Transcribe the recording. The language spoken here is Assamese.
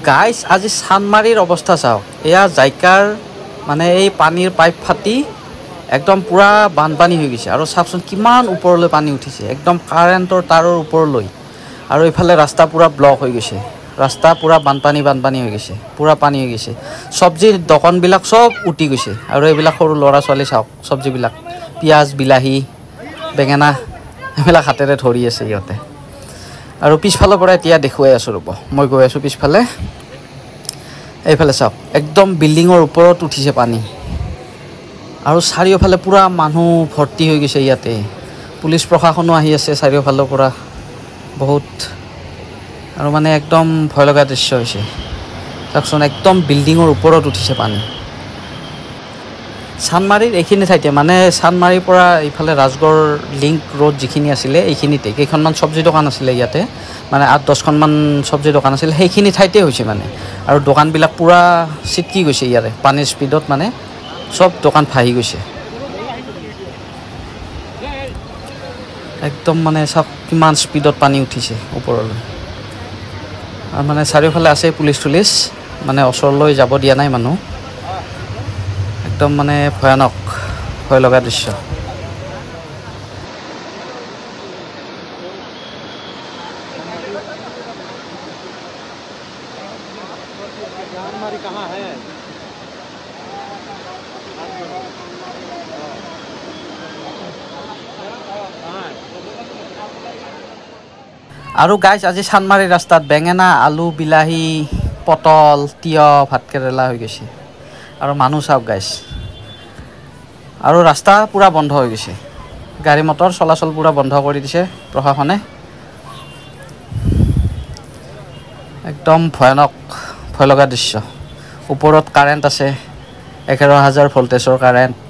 গাইজ আজি চানমাৰীৰ অৱস্থা চাওক এয়া জাইকাৰ মানে এই পানীৰ পাইপ ফাটি একদম পুৰা বানপানী হৈ গৈছে আৰু চাওকচোন কিমান ওপৰলৈ পানী উঠিছে একদম কাৰেণ্টৰ তাৰৰ ওপৰলৈ আৰু ইফালে ৰাস্তা পুৰা ব্লক হৈ গৈছে ৰাস্তা পুৰা বানপানী হৈ গৈছে পুৰা পানী হৈ গৈছে চব্জিৰ দোকানবিলাক সব উটি গৈছে আৰু এইবিলাক সৰু ল'ৰা ছোৱালী চাওক চব্জিবিলাক পিঁয়াজ বিলাহী বেঙেনা এইবিলাক হাতেৰে ধৰি আছে ইহঁতে আৰু পিছফালৰ পৰা এতিয়া দেখুৱাই আছোঁ ৰ'ব মই গৈ আছোঁ পিছফালে এইফালে চাওক একদম বিল্ডিঙৰ ওপৰত উঠিছে পানী আৰু চাৰিওফালে পুৰা মানুহ ভৰ্তি হৈ গৈছে ইয়াতে পুলিচ প্ৰশাসনো আহি আছে চাৰিওফালৰ পৰা বহুত আৰু মানে একদম ভয় লগা দৃশ্য হৈছে চাওকচোন একদম বিল্ডিঙৰ ওপৰত উঠিছে পানী চানমাৰীৰ এইখিনি ঠাইতে মানে চানমাৰীৰ পৰা ইফালে ৰাজগড় লিংক ৰোড যিখিনি আছিলে এইখিনিতে কেইখনমান চব্জি দোকান আছিলে ইয়াতে মানে 8-10খনমান চব্জি দোকান আছিল সেইখিনি ঠাইতে হৈছে মানে আৰু দোকানবিলাক পুৰা চিটকি গৈছে ইয়াৰে পানীৰ স্পীডত মানে সব দোকান ভাহি গৈছে একদম মানে সব কিমান স্পীডত পানী উঠিছে ওপৰলৈ আৰু মানে চাৰিওফালে আছে পুলিচ মানে ওচৰলৈ যাব দিয়া নাই মানুহ একদম মানে ভয়ানক ভয় লগা দৃশ্য আৰু গাইজ আজি চানমাৰী ৰাস্তাত বেঙেনা আলু বিলাহী পটল তিয়হ ভাতকেৰেলা হৈ গৈছে আৰু মানুহ চাওক গাইজ আৰু ৰাস্তা পুৰা বন্ধ হৈ গৈছে গাড়ী মটৰ চলাচল পুৰা বন্ধ কৰি দিছে প্ৰশাসনে একদম ভয়ানক ভয় লগা দৃশ্য ওপৰত কাৰেণ্ট আছে 11,000 ভল্টেজৰ কাৰেণ্ট